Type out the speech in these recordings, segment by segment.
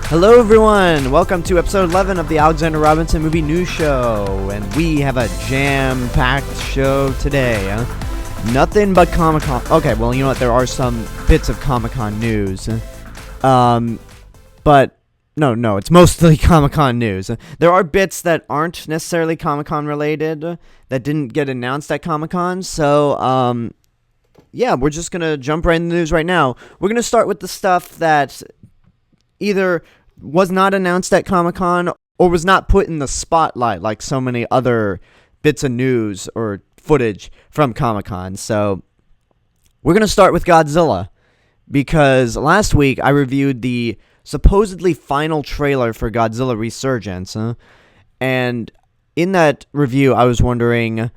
Hello everyone, welcome to episode 11 of the Alexander Robinson Movie News Show, and we have a jam-packed show today. Nothing but Comic-Con. Okay, well, you know what, there are some bits of Comic-Con news. But, no, it's mostly Comic-Con news. There are bits that aren't necessarily Comic-Con related, that didn't get announced at Comic-Con, so, yeah, we're just gonna jump right into the news right now. We're gonna start with the stuff that either was not announced at Comic-Con or was not put in the spotlight like so many other bits of news or footage from Comic-Con. So we're going to start with Godzilla, because last week I reviewed the supposedly final trailer for Godzilla Resurgence, and in that review I was wondering,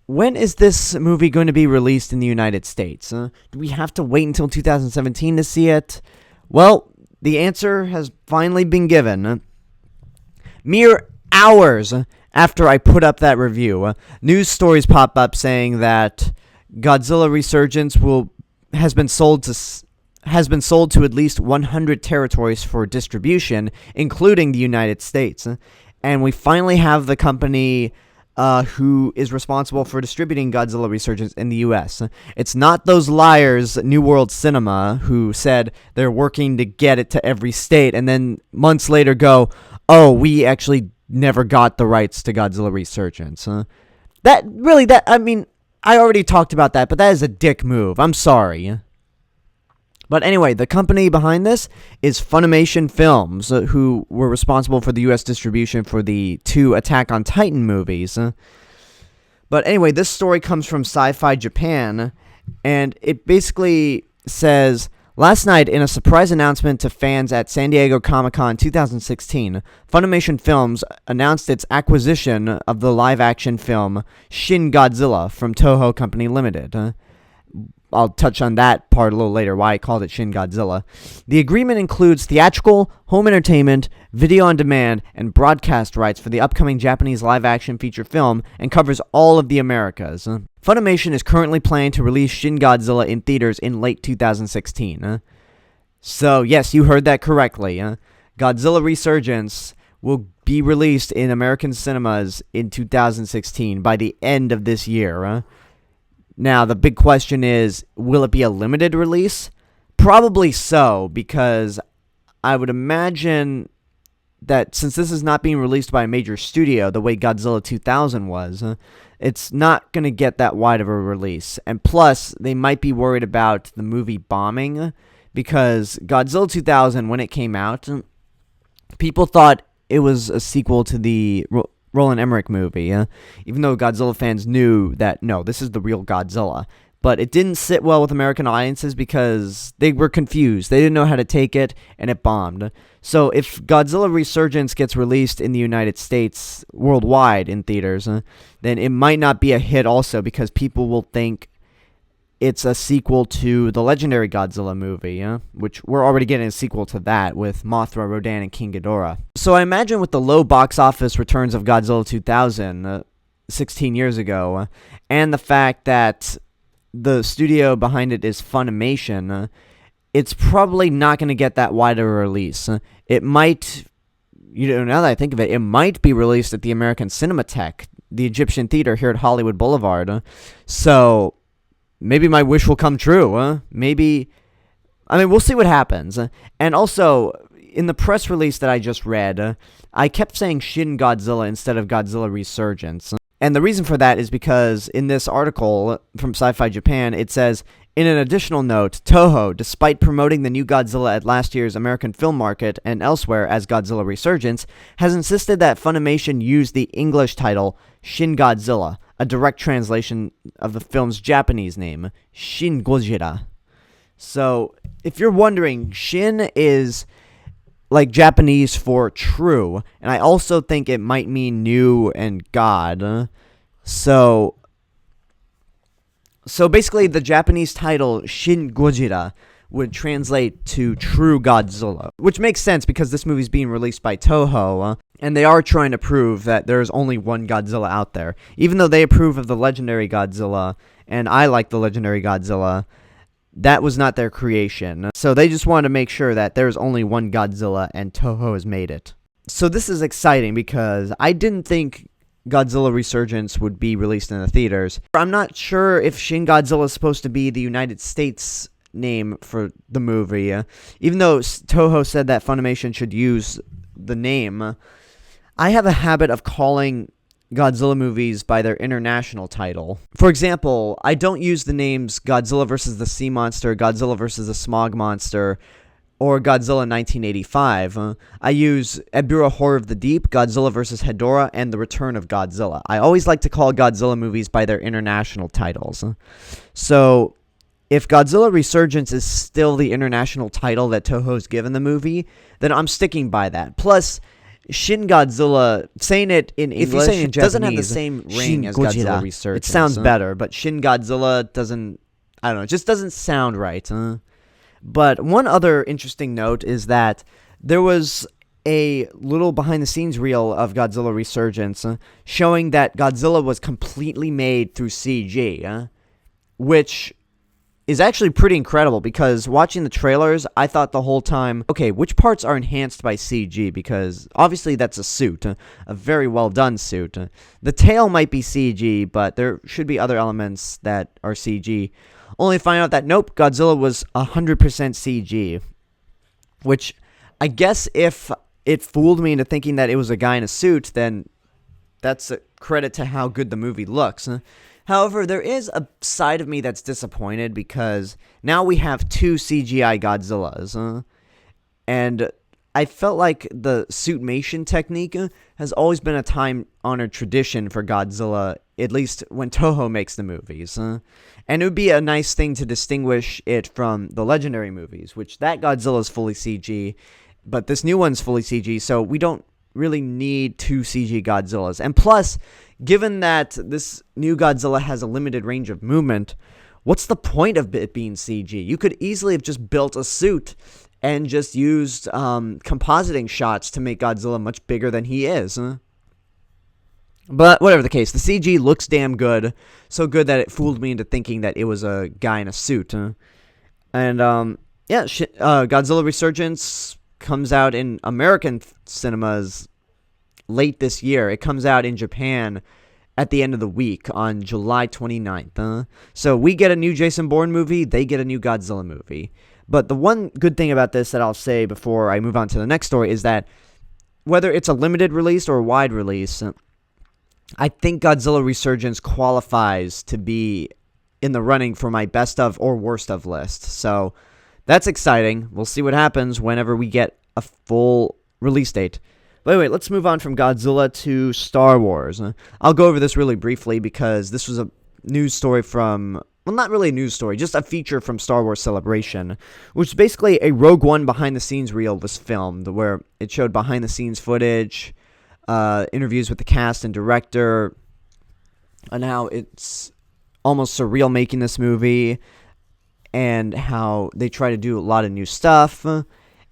when is this movie going to be released in the United States? Do we have to wait until 2017 to see it? Well, the answer has finally been given. Mere hours after I put up that review, news stories pop up saying that Godzilla Resurgence has been sold to at least 100 territories for distribution, including the United States. And we finally have the company who is responsible for distributing Godzilla Resurgence in the U.S. It's not those liars, New World Cinema, who said they're working to get it to every state, and then months later go, oh, we actually never got the rights to Godzilla Resurgence. I already talked about that, but that is a dick move. I'm sorry. But anyway, the company behind this is Funimation Films, who were responsible for the U.S. distribution for the two Attack on Titan movies. But anyway, this story comes from Sci-Fi Japan, and it basically says, last night, in a surprise announcement to fans at San Diego Comic-Con 2016, Funimation Films announced its acquisition of the live-action film Shin Godzilla from Toho Company Limited. I'll touch on that part a little later, why I called it Shin Godzilla. The agreement includes theatrical, home entertainment, video on demand, and broadcast rights for the upcoming Japanese live-action feature film and covers all of the Americas. Funimation is currently planning to release Shin Godzilla in theaters in late 2016. So, yes, you heard that correctly. Godzilla Resurgence will be released in American cinemas in 2016 by the end of this year. Now, the big question is, will it be a limited release? Probably so, because I would imagine that since this is not being released by a major studio the way Godzilla 2000 was, it's not going to get that wide of a release. And plus, they might be worried about the movie bombing, because Godzilla 2000, when it came out, people thought it was a sequel to the Roland Emmerich movie, even though Godzilla fans knew that, no, this is the real Godzilla. But it didn't sit well with American audiences because they were confused. They didn't know how to take it, and it bombed. So if Godzilla Resurgence gets released in the United States worldwide in theaters, then it might not be a hit also, because people will think it's a sequel to the legendary Godzilla movie, which we're already getting a sequel to that with Mothra, Rodan, and King Ghidorah. So I imagine with the low box office returns of Godzilla 2000, 16 years ago, and the fact that the studio behind it is Funimation, it's probably not going to get that wide of a release. It might, now that I think of it, it might be released at the American Cinematheque, the Egyptian theater here at Hollywood Boulevard. So maybe my wish will come true, Maybe, we'll see what happens. And also, in the press release that I just read, I kept saying Shin Godzilla instead of Godzilla Resurgence. And the reason for that is because in this article from Sci-Fi Japan, it says, in an additional note, Toho, despite promoting the new Godzilla at last year's American film market and elsewhere as Godzilla Resurgence, has insisted that Funimation use the English title Shin Godzilla, a direct translation of the film's Japanese name, Shin Gojira. So, if you're wondering, Shin is like Japanese for true, and I also think it might mean new and God. So basically, the Japanese title Shin Gojira would translate to True Godzilla, which makes sense because this movie's being released by Toho, and they are trying to prove that there's only one Godzilla out there. Even though they approve of the legendary Godzilla, and I like the legendary Godzilla, that was not their creation. So they just wanted to make sure that there's only one Godzilla, and Toho has made it. So this is exciting because I didn't think Godzilla Resurgence would be released in the theaters. I'm not sure if Shin Godzilla is supposed to be the United States name for the movie. Even though Toho said that Funimation should use the name, I have a habit of calling Godzilla movies by their international title. For example, I don't use the names Godzilla vs. the Sea Monster, Godzilla vs. the Smog Monster, or Godzilla 1985. I use Ebura Horror of the Deep, Godzilla vs. Hedorah, and The Return of Godzilla. I always like to call Godzilla movies by their international titles. So, if Godzilla Resurgence is still the international title that Toho's given the movie, then I'm sticking by that. Plus, Shin Godzilla, saying it in English, If you say it in doesn't have the Japanese, same Shin ring as Godzilla. Godzilla Resurgence. It sounds better, but Shin Godzilla doesn't, I don't know, it just doesn't sound right. But one other interesting note is that there was a little behind-the-scenes reel of Godzilla Resurgence showing that Godzilla was completely made through CG, which is actually pretty incredible, because watching the trailers, I thought the whole time, okay, which parts are enhanced by CG? Because obviously that's a suit, a very well done suit. The tail might be CG, but there should be other elements that are CG. Only to find out that, nope, Godzilla was 100% CG. Which, I guess if it fooled me into thinking that it was a guy in a suit, then that's a credit to how good the movie looks. However, there is a side of me that's disappointed, because now we have two CGI Godzillas. And I felt like the suitmation technique has always been a time-honored tradition for Godzilla, at least when Toho makes the movies. And it would be a nice thing to distinguish it from the Legendary movies, which that Godzilla is fully CG, but this new one's fully CG, so we don't really need two CG Godzillas. And plus, given that this new Godzilla has a limited range of movement, what's the point of it being CG? You could easily have just built a suit and just used compositing shots to make Godzilla much bigger than he is. But whatever the case, the CG looks damn good. So good that it fooled me into thinking that it was a guy in a suit. And Godzilla Resurgence comes out in American cinemas late this year. It comes out in Japan at the end of the week on July 29th. So we get a new Jason Bourne movie, they get a new Godzilla movie. But the one good thing about this that I'll say before I move on to the next story is that whether it's a limited release or a wide release, I think Godzilla Resurgence qualifies to be in the running for my best of or worst of list. So that's exciting. We'll see what happens whenever we get a full release date. But anyway, let's move on from Godzilla to Star Wars. I'll go over this really briefly because this was a news story from, well, not really a news story, just a feature from Star Wars Celebration, which is basically a Rogue One behind-the-scenes reel was filmed, where it showed behind-the-scenes footage, interviews with the cast and director, and how it's almost surreal making this movie, and how they try to do a lot of new stuff.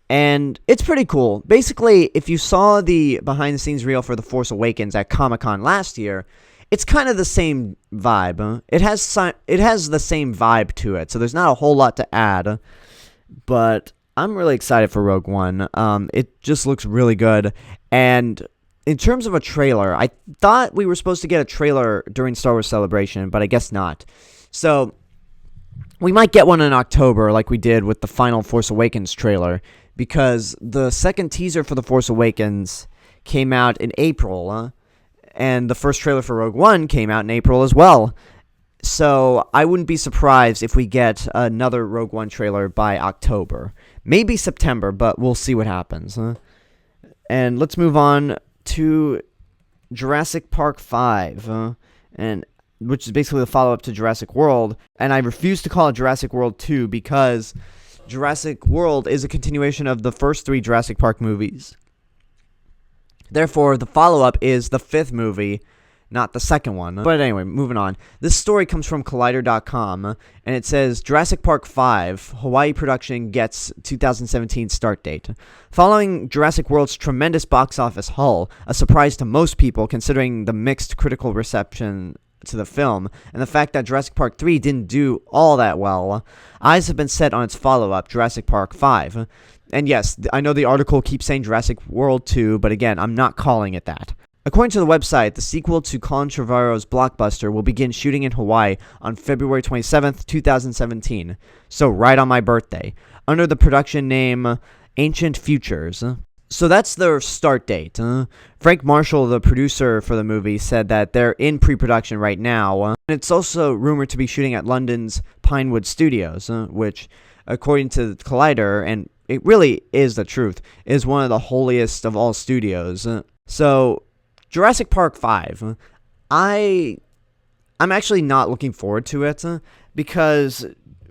And it's pretty cool. Basically, if you saw the behind-the-scenes reel for The Force Awakens at Comic-Con last year, it's kind of the same vibe. It has the same vibe to it, so there's not a whole lot to add. But I'm really excited for Rogue One. It just looks really good. And in terms of a trailer, I thought we were supposed to get a trailer during Star Wars Celebration, but I guess not. So we might get one in October like we did with the final Force Awakens trailer, because the second teaser for The Force Awakens came out in April, and the first trailer for Rogue One came out in April as well. So I wouldn't be surprised if we get another Rogue One trailer by October. Maybe September, but we'll see what happens. And let's move on to Jurassic Park 5, and which is basically the follow-up to Jurassic World. And I refuse to call it Jurassic World 2 because Jurassic World is a continuation of the first three Jurassic Park movies. Therefore, the follow-up is the fifth movie, not the second one. But anyway, moving on. This story comes from Collider.com, and it says, Jurassic Park 5, Hawaii production gets 2017 start date. Following Jurassic World's tremendous box office haul, a surprise to most people considering the mixed critical reception to the film, and the fact that Jurassic Park 3 didn't do all that well, eyes have been set on its follow-up, Jurassic Park 5. And yes, I know the article keeps saying Jurassic World 2, but again, I'm not calling it that. According to the website, the sequel to Colin Trevorrow's blockbuster will begin shooting in Hawaii on February 27th, 2017, so right on my birthday, under the production name Ancient Futures. So that's their start date. Frank Marshall, the producer for the movie, said that they're in pre-production right now. And it's also rumored to be shooting at London's Pinewood Studios, which, according to Collider, and it really is the truth, is one of the holiest of all studios. So, Jurassic Park 5, I'm actually not looking forward to it, because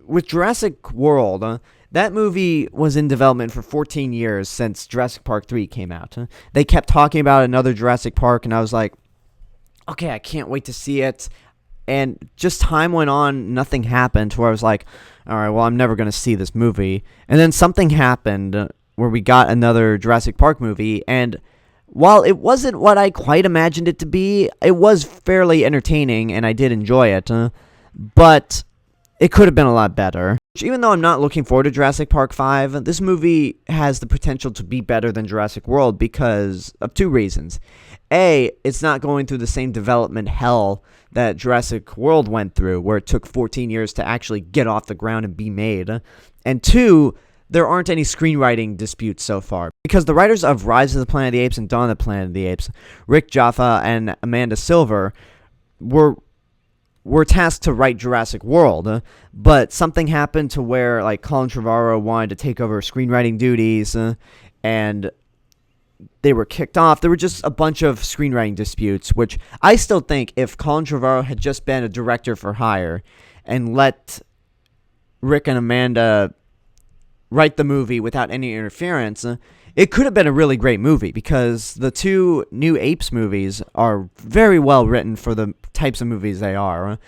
with Jurassic World, that movie was in development for 14 years since Jurassic Park 3 came out. They kept talking about another Jurassic Park, and I was like, okay, I can't wait to see it. And just time went on, nothing happened, where I was like, all right, well, I'm never going to see this movie. And then something happened where we got another Jurassic Park movie, and while it wasn't what I quite imagined it to be, it was fairly entertaining, and I did enjoy it. But it could have been a lot better. Even though I'm not looking forward to Jurassic Park 5, this movie has the potential to be better than Jurassic World because of two reasons. A, it's not going through the same development hell that Jurassic World went through, where it took 14 years to actually get off the ground and be made. And two, there aren't any screenwriting disputes so far, because the writers of Rise of the Planet of the Apes and Dawn of the Planet of the Apes, Rick Jaffa and Amanda Silver, were tasked to write Jurassic World, but something happened to where, like, Colin Trevorrow wanted to take over screenwriting duties, and they were kicked off. There were just a bunch of screenwriting disputes, which I still think if Colin Trevorrow had just been a director for hire and let Rick and Amanda write the movie without any interference, it could have been a really great movie, because the two new Apes movies are very well written for the types of movies they are.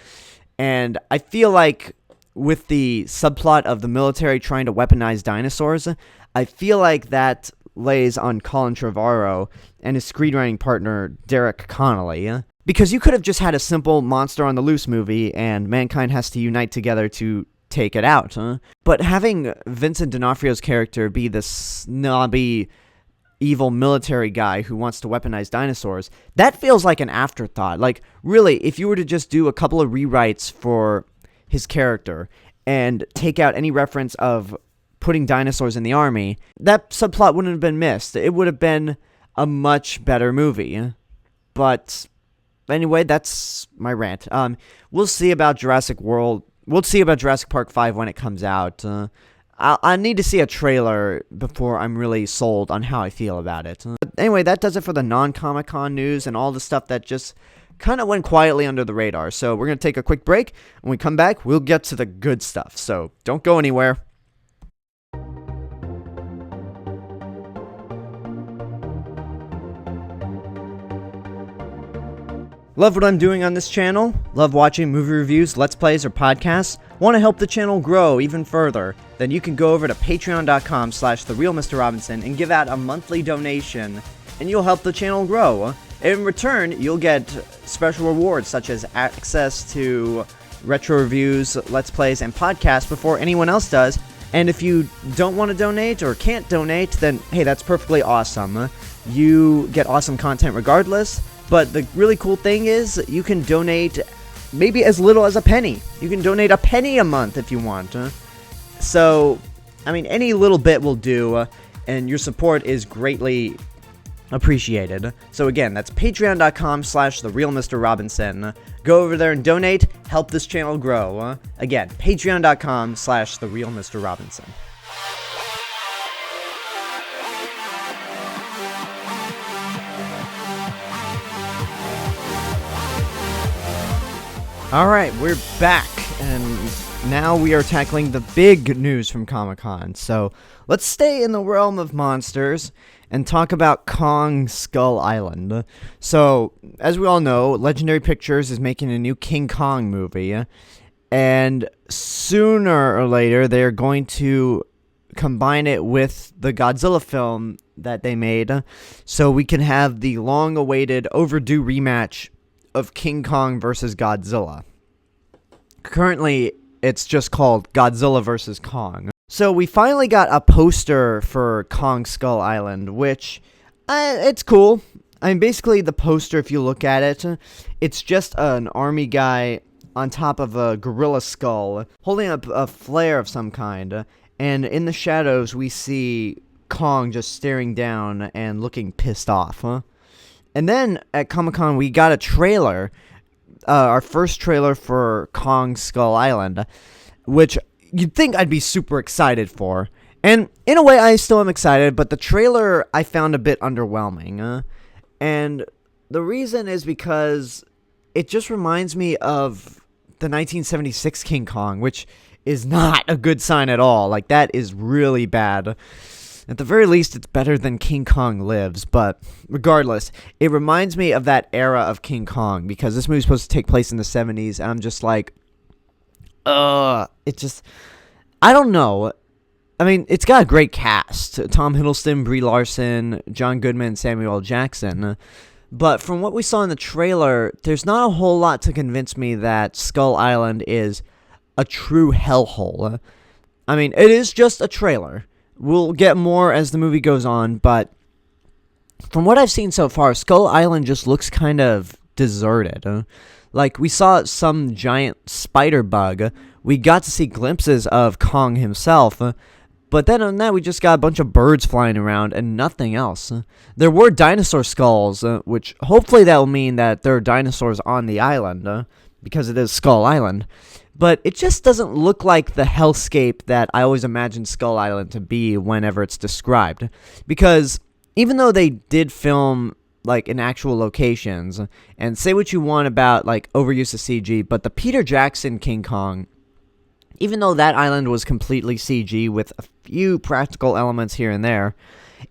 And I feel like with the subplot of the military trying to weaponize dinosaurs, I feel like that lays on Colin Trevorrow and his screenwriting partner, Derek Connolly. Because you could have just had a simple Monster on the Loose movie and mankind has to unite together to take it out, But having Vincent D'Onofrio's character be this snobby, evil military guy who wants to weaponize dinosaurs, that feels like an afterthought. Like, really, if you were to just do a couple of rewrites for his character and take out any reference of putting dinosaurs in the army, that subplot wouldn't have been missed. It would have been a much better movie. But anyway, that's my rant. We'll see about Jurassic World. We'll see about Jurassic Park 5 when it comes out. I need to see a trailer before I'm really sold on how I feel about it. But anyway, that does it for the non-Comic-Con news and all the stuff that just kind of went quietly under the radar. So we're going to take a quick break. When we come back, we'll get to the good stuff. So don't go anywhere. Love what I'm doing on this channel? Love watching movie reviews, let's plays, or podcasts? Want to help the channel grow even further? Then you can go over to patreon.com/TheRealMrRobinson and give out a monthly donation, and you'll help the channel grow. In return, you'll get special rewards such as access to retro reviews, let's plays, and podcasts before anyone else does. And if you don't want to donate or can't donate, then hey, that's perfectly awesome. You get awesome content regardless. But the really cool thing is you can donate maybe as little as a penny. You can donate a penny a month if you want. So, I mean, any little bit will do, and your support is greatly appreciated. So again, that's patreon.com/TheRealMrRobinson. Go over there and donate, help this channel grow. Again, patreon.com/TheRealMrRobinson. Alright, we're back, and now we are tackling the big news from Comic-Con. So, let's stay in the realm of monsters and talk about Kong Skull Island. So, as we all know, Legendary Pictures is making a new King Kong movie, and sooner or later they're going to combine it with the Godzilla film that they made, so we can have the long-awaited, overdue rematch of King Kong versus Godzilla. Currently, it's just called Godzilla vs. Kong. So we finally got a poster for Kong Skull Island, which, it's cool. I mean, basically the poster, if you look at it, it's just an army guy on top of a gorilla skull, holding up a flare of some kind, and in the shadows we see Kong just staring down and looking pissed off. And then at Comic-Con we got a trailer, our first trailer for Kong Skull Island, which you'd think I'd be super excited for. And in a way I still am excited, but the trailer I found a bit underwhelming. And the reason is because it just reminds me of the 1976 King Kong, which is not a good sign at all. Like, that is really bad. At the very least, it's better than King Kong Lives, but regardless, it reminds me of that era of King Kong, because this movie's supposed to take place in the 70s, and I'm just like, it just, I don't know. I mean, it's got a great cast. Tom Hiddleston, Brie Larson, John Goodman, Samuel L. Jackson. But from what we saw in the trailer, there's not a whole lot to convince me that Skull Island is a true hellhole. I mean, it is just a trailer. We'll get more as the movie goes on, but from what I've seen so far, Skull Island just looks kind of deserted. Like, we saw some giant spider bug. We got to see glimpses of Kong himself. But then on that, we just got a bunch of birds flying around and nothing else. There were dinosaur skulls, which hopefully that will mean that there are dinosaurs on the island, because it is Skull Island. But it just doesn't look like the hellscape that I always imagined Skull Island to be whenever it's described. Because even though they did film, like, in actual locations, and say what you want about, like, overuse of CG, but the Peter Jackson King Kong, even though that island was completely CG with a few practical elements here and there,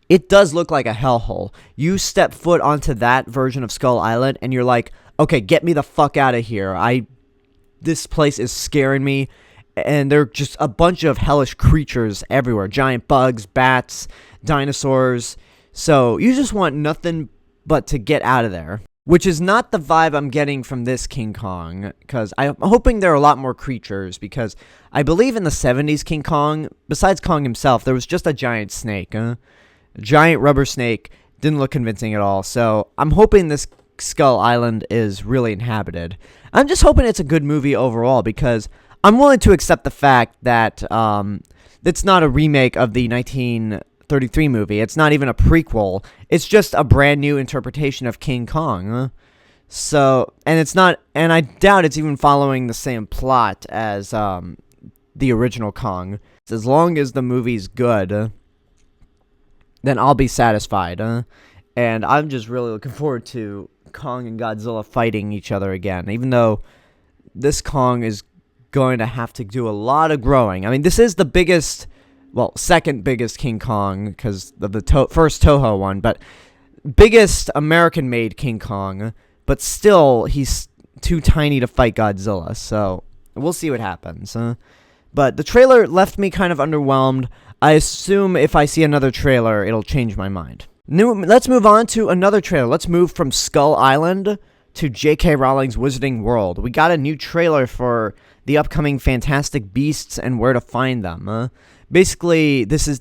it does look like a hellhole. You step foot onto that version of Skull Island, and you're like, okay, get me the fuck out of here. This place is scaring me, and there are just a bunch of hellish creatures everywhere. Giant bugs, bats, dinosaurs. So you just want nothing but to get out of there. Which is not the vibe I'm getting from this King Kong, because I'm hoping there are a lot more creatures, because I believe in the 70s King Kong, besides Kong himself, there was just a giant snake. A giant rubber snake. Didn't look convincing at all, so I'm hoping this Skull Island is really inhabited. I'm just hoping it's a good movie overall, because I'm willing to accept the fact that it's not a remake of the 1933 movie. It's not even a prequel. It's just a brand new interpretation of King Kong. So, and it's not, and I doubt it's even following the same plot as the original Kong. As long as the movie's good, then I'll be satisfied. And I'm just really looking forward to Kong and Godzilla fighting each other again, even though this Kong is going to have to do a lot of growing. I mean, this is the biggest, well, second biggest King Kong, because of the first Toho one, but biggest American-made King Kong, but still, he's too tiny to fight Godzilla, so we'll see what happens. But the trailer left me kind of underwhelmed. I assume if I see another trailer, it'll change my mind. Let's move on to another trailer. Let's move from Skull Island to J.K. Rowling's Wizarding World. We got a new trailer for the upcoming Fantastic Beasts and Where to Find Them. Basically, this is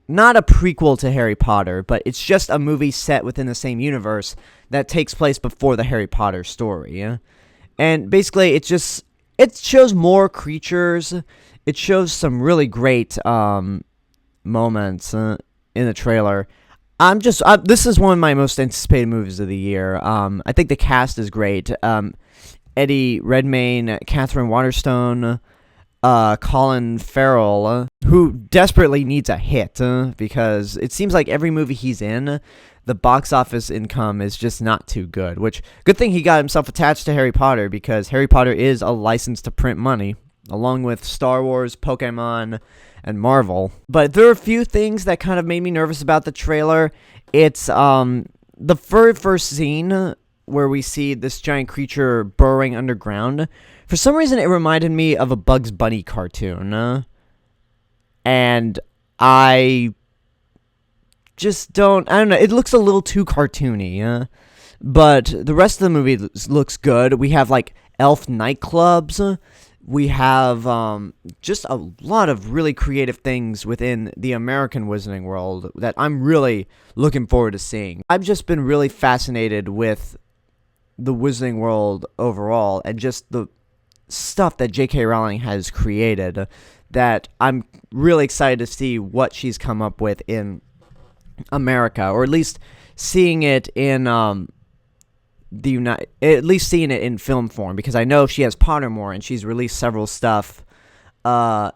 not a prequel to Harry Potter, but it's just a movie set within the same universe that takes place before the Harry Potter story. And basically, it shows more creatures. It shows some really great moments in the trailer. This is one of my most anticipated movies of the year. I think the cast is great. Eddie Redmayne, Catherine Waterstone, Colin Farrell, who desperately needs a hit, because it seems like every movie he's in, the box office income is just not too good, which, good thing he got himself attached to Harry Potter, because Harry Potter is a license to print money, along with Star Wars, Pokemon, and Marvel. But there are a few things that kind of made me nervous about the trailer. It's the very first scene where we see this giant creature burrowing underground. For some reason, it reminded me of a Bugs Bunny cartoon. And I don't know, it looks a little too cartoony. But the rest of the movie looks good. We have like elf nightclubs. We have just a lot of really creative things within the American Wizarding World that I'm really looking forward to seeing. I've just been really fascinated with the Wizarding World overall and just the stuff that J.K. Rowling has created that I'm really excited to see what she's come up with in America, or at least seeing it in at least seeing it in film form, because I know she has Pottermore and she's released several stuff on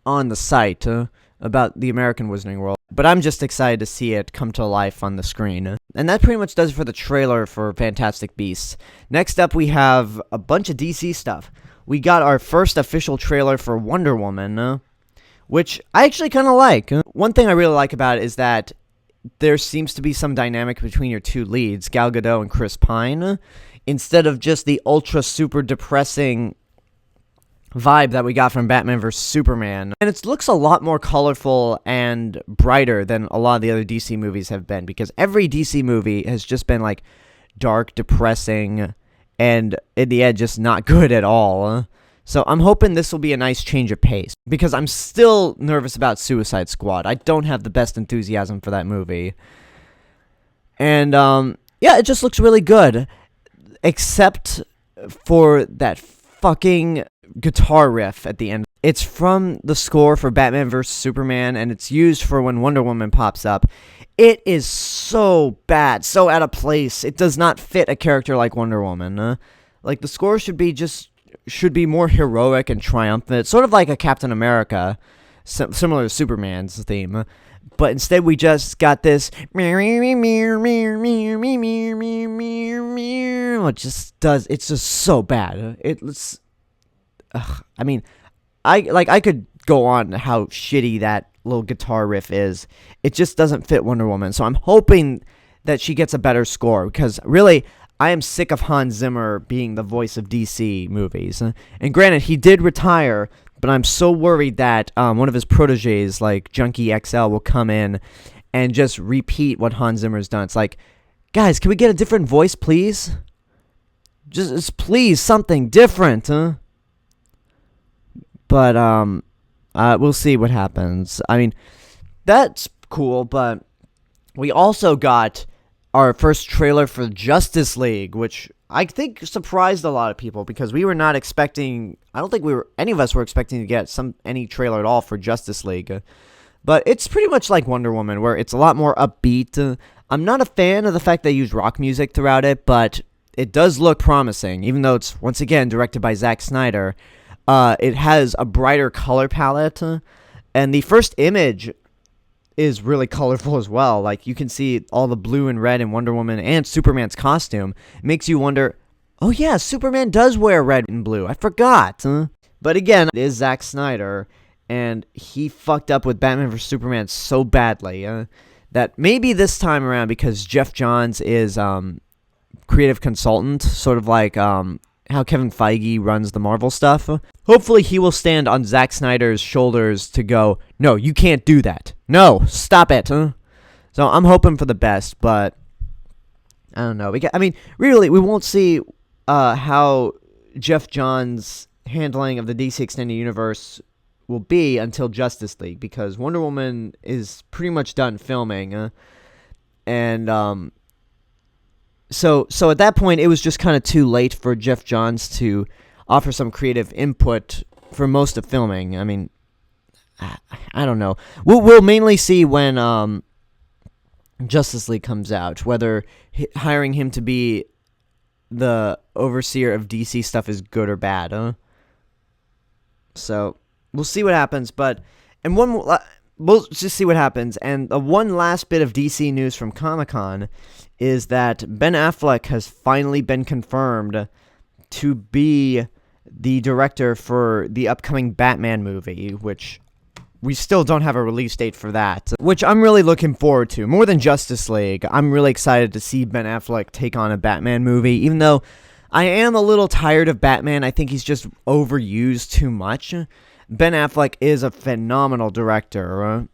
the site about the American Wizarding World. But I'm just excited to see it come to life on the screen. And that pretty much does it for the trailer for Fantastic Beasts. Next up, we have a bunch of DC stuff. We got our first official trailer for Wonder Woman, which I actually kind of like. One thing I really like about it is that there seems to be some dynamic between your two leads, Gal Gadot and Chris Pine, instead of just the ultra super depressing vibe that we got from Batman vs. Superman. And it looks a lot more colorful and brighter than a lot of the other DC movies have been, because every DC movie has just been like dark, depressing, and in the end just not good at all. So I'm hoping this will be a nice change of pace, because I'm still nervous about Suicide Squad. I don't have the best enthusiasm for that movie. And yeah, it just looks really good, except for that fucking guitar riff at the end. It's from the score for Batman vs. Superman, and it's used for when Wonder Woman pops up. It is so bad, so out of place. It does not fit a character like Wonder Woman. Like, the score should be more heroic and triumphant, sort of like a Captain America, similar to Superman's theme. But instead, we just got this. It just does. It's just so bad. It's. I mean, I could go on how shitty that little guitar riff is. It just doesn't fit Wonder Woman. So I'm hoping that she gets a better score, because really, I am sick of Hans Zimmer being the voice of DC movies. And granted, he did retire, but I'm so worried that one of his proteges, like Junkie XL, will come in and just repeat what Hans Zimmer's done. It's like, guys, can we get a different voice, please? Just please, something different, huh? But we'll see what happens. I mean, that's cool, but we also got our first trailer for Justice League, which I think surprised a lot of people, because we were not expecting, I don't think any of us were expecting to get any trailer at all for Justice League. But it's pretty much like Wonder Woman, where it's a lot more upbeat. I'm not a fan of the fact they use rock music throughout it, but it does look promising, even though it's, once again, directed by Zack Snyder. It has a brighter color palette, and the first image is really colorful as well. Like, you can see all the blue and red in Wonder Woman and Superman's costume. It makes you wonder, oh yeah, Superman does wear red and blue. I forgot. But again, it is Zack Snyder, and he fucked up with Batman vs. Superman so badly that maybe this time around, because Jeff Johns is creative consultant, sort of like how Kevin Feige runs the Marvel stuff. Hopefully he will stand on Zack Snyder's shoulders to go, no, you can't do that. No, stop it. So I'm hoping for the best, but I don't know. Really, we won't see how Jeff Johns' handling of the DC Extended Universe will be until Justice League, because Wonder Woman is pretty much done filming. So at that point, it was just kind of too late for Jeff Johns to offer some creative input for most of filming. I mean, I don't know. We'll mainly see when Justice League comes out, whether hiring him to be the overseer of DC stuff is good or bad. So we'll see what happens. We'll just see what happens. And one last bit of DC news from Comic-Con is that Ben Affleck has finally been confirmed to be the director for the upcoming Batman movie, which we still don't have a release date for that, which I'm really looking forward to. More than Justice League, I'm really excited to see Ben Affleck take on a Batman movie, even though I am a little tired of Batman. I think he's just overused too much. Ben Affleck is a phenomenal director.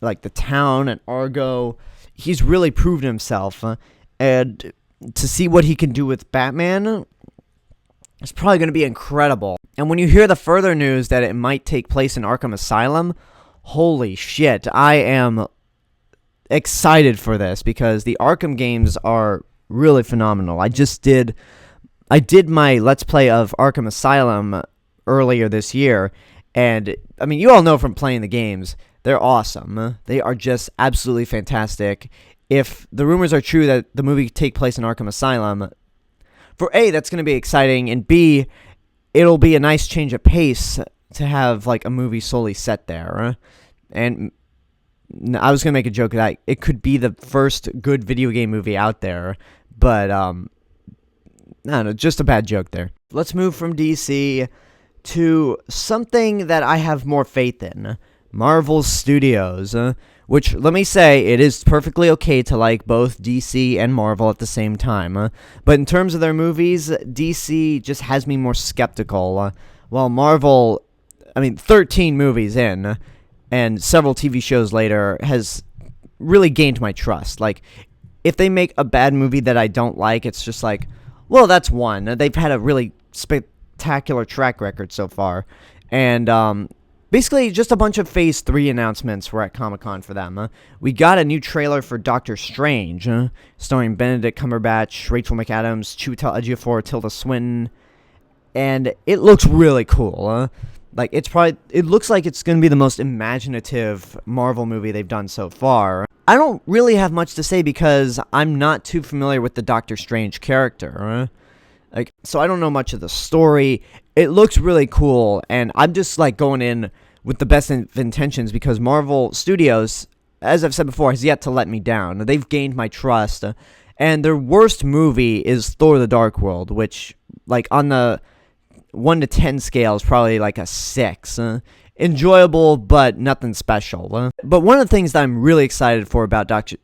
Like The Town and Argo, he's really proved himself. and to see what he can do with Batman, it's probably going to be incredible. And when you hear the further news that it might take place in Arkham Asylum, holy shit, I am excited for this because the Arkham games are really phenomenal. I did my Let's Play of Arkham Asylum earlier this year, and I mean, you all know from playing the games, they're awesome. They are just absolutely fantastic. If the rumors are true that the movie take place in Arkham Asylum, for A, that's going to be exciting, and B, it'll be a nice change of pace to have like a movie solely set there. And I was going to make a joke that it could be the first good video game movie out there, but I don't know, just a bad joke there. Let's move from DC to something that I have more faith in, Marvel Studios, which, let me say, it is perfectly okay to like both DC and Marvel at the same time. But in terms of their movies, DC just has me more skeptical, while Marvel, 13 movies in, and several TV shows later, has really gained my trust. Like, if they make a bad movie that I don't like, it's just like, well, that's one. They've had a really spectacular track record so far. And, basically, just a bunch of Phase 3 announcements were at Comic-Con for them. We got a new trailer for Doctor Strange, starring Benedict Cumberbatch, Rachel McAdams, Chiwetel Ejiofor, Tilda Swinton, and it looks really cool. It looks like it's going to be the most imaginative Marvel movie they've done so far. I don't really have much to say because I'm not too familiar with the Doctor Strange character. So I don't know much of the story. It looks really cool, and I'm just going in with the best of intentions because Marvel Studios, as I've said before, has yet to let me down. They've gained my trust, and their worst movie is Thor: The Dark World, which, on the 1 to 10 scale, is probably a 6. Enjoyable, but nothing special. But one of the things that I'm really excited for about Doctor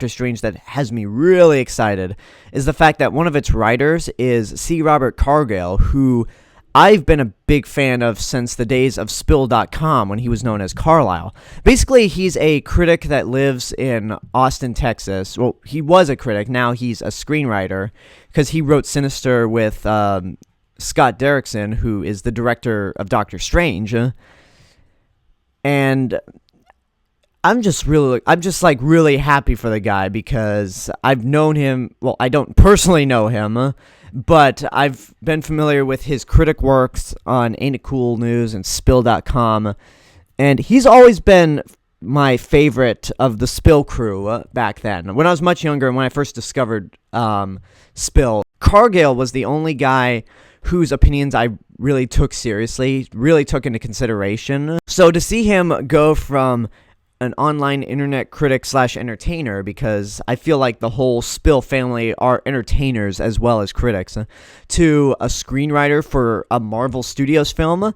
Strange that has me really excited is the fact that one of its writers is C. Robert Cargill, who I've been a big fan of since the days of Spill.com when he was known as Carlisle. Basically, he's a critic that lives in Austin, Texas. Well, he was a critic. Now he's a screenwriter because he wrote Sinister with Scott Derrickson, who is the director of Doctor Strange. And I'm just really happy for the guy because I've known him. Well, I don't personally know him, but I've been familiar with his critic works on Ain't It Cool News and Spill.com, and he's always been my favorite of the Spill crew back then. When I was much younger and when I first discovered Spill, Cargill was the only guy whose opinions I really took seriously, really took into consideration. So to see him go from an online internet critic / entertainer, because I feel like the whole Spill family are entertainers as well as critics, to a screenwriter for a Marvel Studios film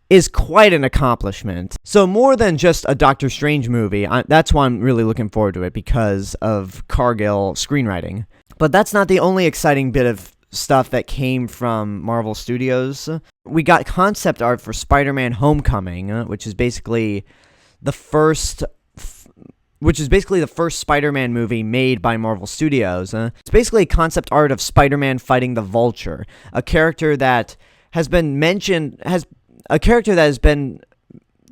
is quite an accomplishment. So more than just a Doctor Strange movie, that's why I'm really looking forward to it, because of Cargill screenwriting. But that's not the only exciting bit of stuff that came from Marvel Studios. We got concept art for Spider-Man Homecoming, which is basically the first Spider-Man movie made by Marvel Studios. It's basically concept art of Spider-Man fighting the Vulture, a character that has been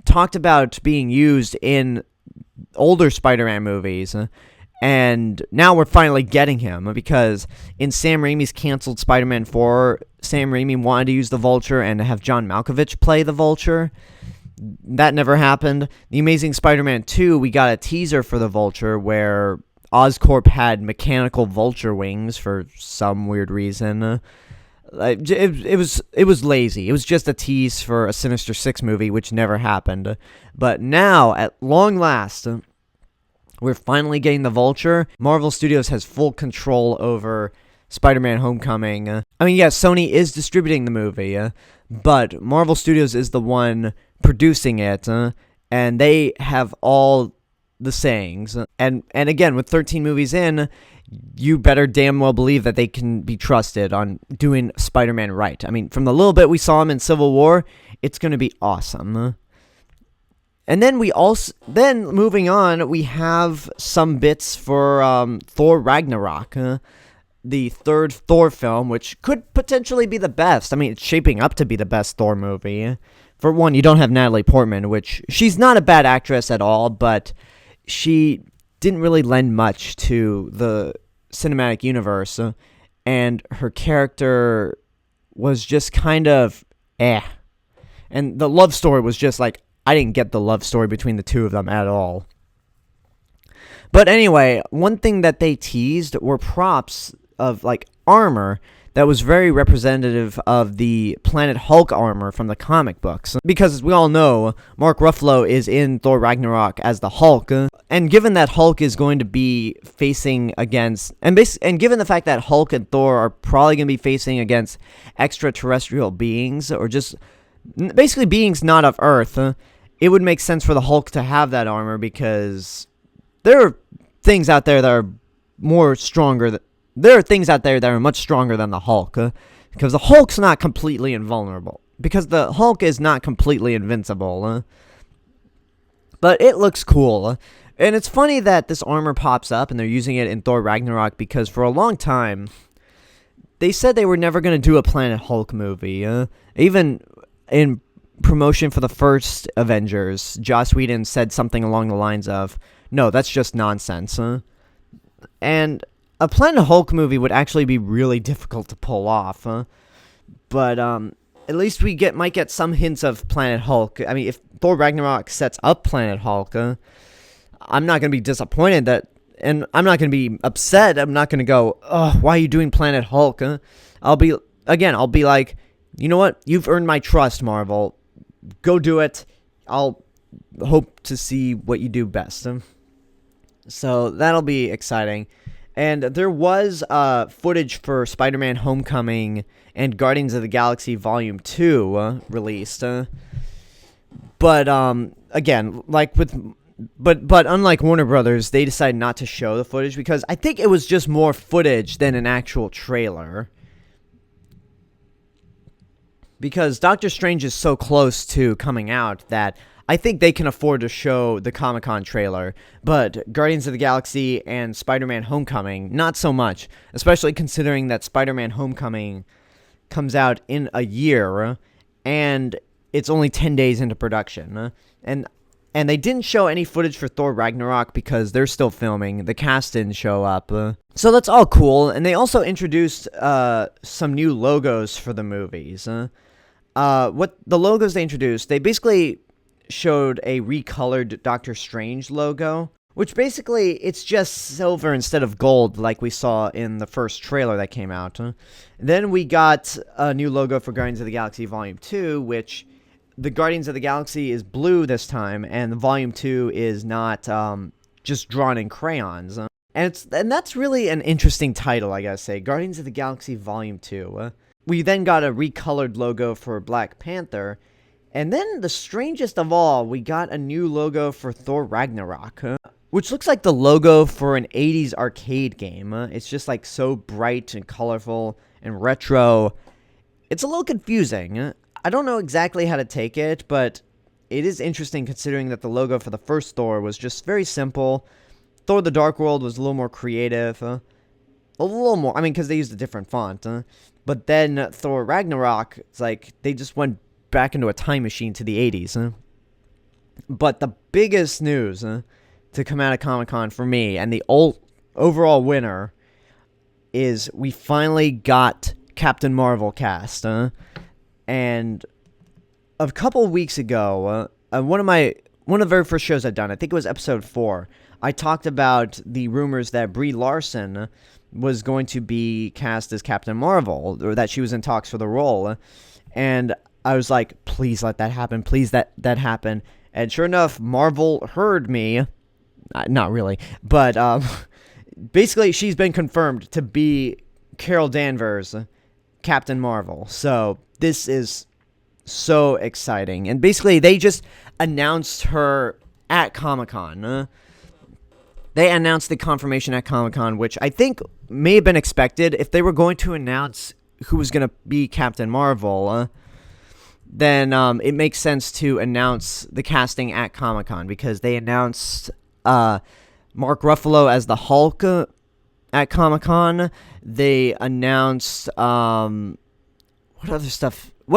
talked about being used in older Spider-Man movies. And now we're finally getting him, because in Sam Raimi's canceled Spider-Man 4, Sam Raimi wanted to use the Vulture and have John Malkovich play the Vulture. That never happened. The Amazing Spider-Man 2, we got a teaser for the Vulture where Oscorp had mechanical vulture wings for some weird reason. It was lazy. It was just a tease for a Sinister Six movie, which never happened. But now, at long last, we're finally getting the Vulture. Marvel Studios has full control over Spider-Man Homecoming. Sony is distributing the movie, but Marvel Studios is the one producing it, and they have all the sayings. And again, with 13 movies in, you better damn well believe that they can be trusted on doing Spider-Man right. From the little bit we saw him in Civil War, it's going to be awesome. And then moving on, we have some bits for Thor Ragnarok, the third Thor film, which could potentially be the best. I mean, it's shaping up to be the best Thor movie. For one, you don't have Natalie Portman, which she's not a bad actress at all, but she didn't really lend much to the cinematic universe, and her character was just kind of And the love story was just like, I didn't get the love story between the two of them at all. But anyway, one thing that they teased were props of like armor that was very representative of the Planet Hulk armor from the comic books. Because as we all know, Mark Ruffalo is in Thor Ragnarok as the Hulk. And given that Hulk is going to be facing against... And given the fact that Hulk and Thor are probably going to be facing against extraterrestrial beings, or just basically beings not of Earth, it would make sense for the Hulk to have that armor, because there are things out there that are more stronger... There are things out there that are much stronger than the Hulk, because the Hulk's not completely invulnerable. Because the Hulk is not completely invincible. But it looks cool. And it's funny that this armor pops up and they're using it in Thor Ragnarok, because for a long time, they said they were never going to do a Planet Hulk movie. Even in promotion for the first Avengers, Joss Whedon said something along the lines of, no, that's just nonsense. And a Planet Hulk movie would actually be really difficult to pull off, but at least we might get some hints of Planet Hulk. I mean, if Thor Ragnarok sets up Planet Hulk, I'm not going to be disappointed and I'm not going to be upset. I'm not going to go, oh, why are you doing Planet Hulk? I'll be like, you know what? You've earned my trust, Marvel. Go do it. I'll hope to see what you do best. So that'll be exciting. And there was footage for Spider-Man Homecoming and Guardians of the Galaxy Volume 2 released. But again, but unlike Warner Brothers, they decided not to show the footage because I think it was just more footage than an actual trailer. Because Doctor Strange is so close to coming out that I think they can afford to show the Comic-Con trailer, but Guardians of the Galaxy and Spider-Man Homecoming, not so much, especially considering that Spider-Man Homecoming comes out in a year, and it's only 10 days into production, and they didn't show any footage for Thor Ragnarok because they're still filming. The cast didn't show up, so that's all cool, and they also introduced some new logos for the movies. What the logos they introduced, they basically showed a recolored Doctor Strange logo, which basically it's just silver instead of gold like we saw in the first trailer that came out. Then we got a new logo for Guardians of the Galaxy Volume 2, which the Guardians of the Galaxy is blue this time, and the Volume 2 is not just drawn in crayons. And that's really an interesting title, I gotta say, Guardians of the Galaxy Volume 2. We then got a recolored logo for Black Panther. And then, the strangest of all, we got a new logo for Thor Ragnarok, which looks like the logo for an 80s arcade game. It's just like so bright and colorful and retro. It's a little confusing. I don't know exactly how to take it, but it is interesting considering that the logo for the first Thor was just very simple. Thor the Dark World was a little more creative. A little more, I mean, because they used a different font. But then Thor Ragnarok, it's like they just went back into a time machine to the 80s. But the biggest news to come out of Comic-Con for me, and the overall winner, is we finally got Captain Marvel cast. And a couple weeks ago, one of the very first shows I'd done, I think it was episode 4, I talked about the rumors that Brie Larson was going to be cast as Captain Marvel, or that she was in talks for the role. And I was like, please let that happen. Please that happen. And sure enough, Marvel heard me. Not really. But basically, she's been confirmed to be Carol Danvers, Captain Marvel. So this is so exciting. And basically, they just announced her at Comic-Con. They announced the confirmation at Comic-Con, which I think may have been expected. If they were going to announce who was going to be Captain Marvel, then it makes sense to announce the casting at Comic-Con, because they announced Mark Ruffalo as the Hulk at Comic-Con. They announced what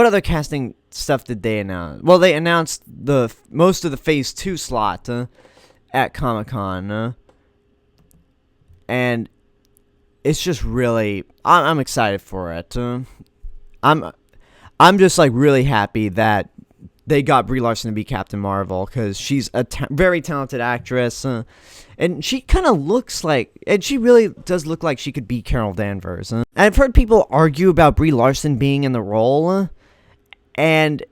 other casting stuff did they announce? Well, they announced most of the Phase 2 slot at Comic-Con, and it's just really, I'm excited for it. I'm just like really happy that they got Brie Larson to be Captain Marvel, because she's a very talented actress, and she kind of looks like, and she really does look like she could be Carol Danvers. And I've heard people argue about Brie Larson being in the role, and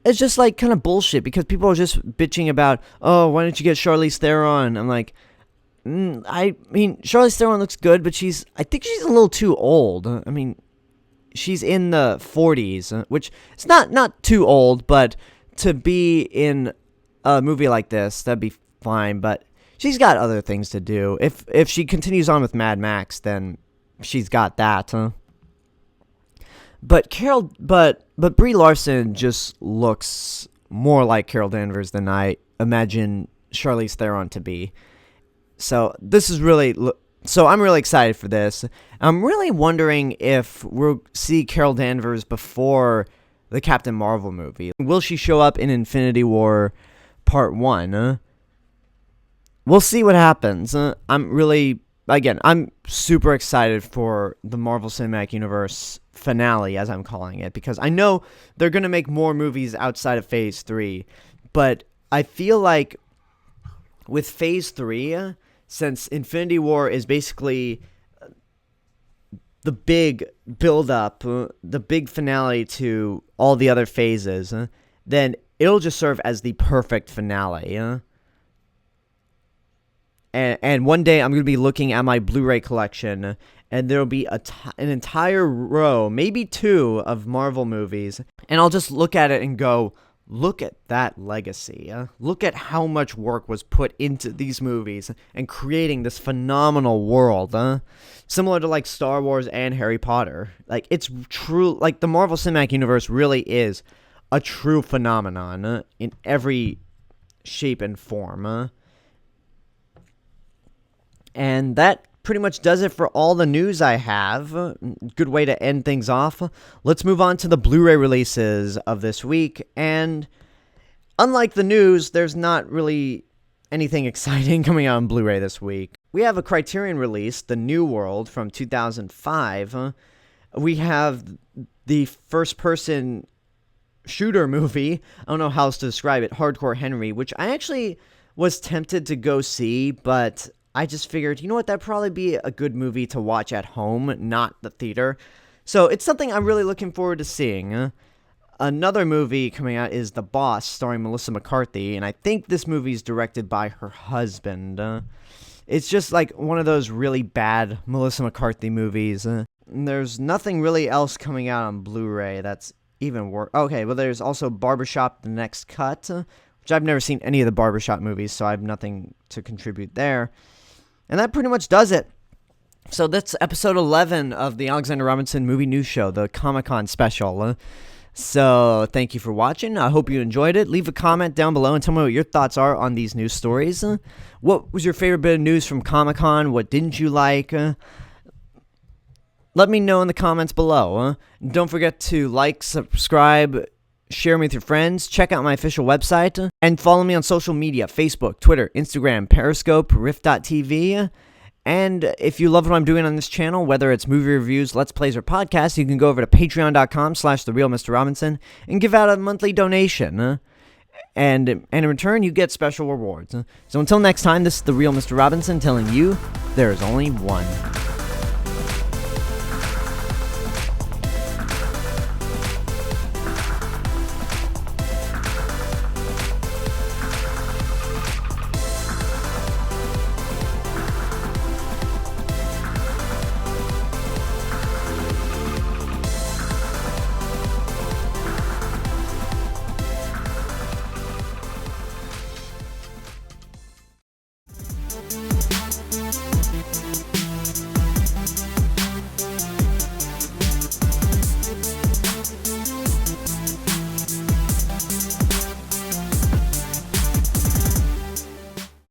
it's just like kind of bullshit, because people are just bitching about, oh, why don't you get Charlize Theron? I'm like, I mean, Charlize Theron looks good, but I think she's a little too old. I mean, she's in the 40s, which it's not too old, but to be in a movie like this, that'd be fine. But she's got other things to do. If she continues on with Mad Max, then she's got that. But Brie Larson just looks more like Carol Danvers than I imagine Charlize Theron to be. So I'm really excited for this. I'm really wondering if we'll see Carol Danvers before the Captain Marvel movie. Will she show up in Infinity War Part 1? We'll see what happens. I'm super excited for the Marvel Cinematic Universe finale, as I'm calling it, because I know they're going to make more movies outside of Phase 3, but I feel like with Phase 3, since Infinity War is basically the big build-up, the big finale to all the other phases, then it'll just serve as the perfect finale. And one day I'm going to be looking at my Blu-ray collection, and there'll be an entire row, maybe 2, of Marvel movies, and I'll just look at it and go, look at that legacy. Look at how much work was put into these movies and creating this phenomenal world. Similar to like Star Wars and Harry Potter. Like, it's true. Like, the Marvel Cinematic Universe really is a true phenomenon in every shape and form. And that pretty much does it for all the news I have. Good way to end things off. Let's move on to the Blu-ray releases of this week. And unlike the news, there's not really anything exciting coming out on Blu-ray this week. We have a Criterion release, The New World, from 2005. We have the first-person shooter movie, I don't know how else to describe it, Hardcore Henry, which I actually was tempted to go see, but I just figured, you know what, that'd probably be a good movie to watch at home, not the theater. So it's something I'm really looking forward to seeing. Another movie coming out is The Boss, starring Melissa McCarthy, and I think this movie is directed by her husband. It's just like one of those really bad Melissa McCarthy movies. There's nothing really else coming out on Blu-ray that's even worse. Okay, well, there's also Barbershop, The Next Cut, which I've never seen any of the Barbershop movies, so I have nothing to contribute there. And that pretty much does it. So that's episode 11 of the Alexander Robinson Movie News Show, the Comic-Con special. So thank you for watching. I hope you enjoyed it. Leave a comment down below and tell me what your thoughts are on these news stories. What was your favorite bit of news from Comic-Con? What didn't you like? Let me know in the comments below. Don't forget to like, subscribe, share me with your friends, check out my official website, and follow me on social media, Facebook, Twitter, Instagram, Periscope, Riff.tv. And if you love what I'm doing on this channel, whether it's movie reviews, let's plays, or podcasts, you can go over to patreon.com/TheRealMrRobinson and give out a monthly donation. And in return, you get special rewards. So until next time, this is The Real Mr. Robinson telling you there is only one.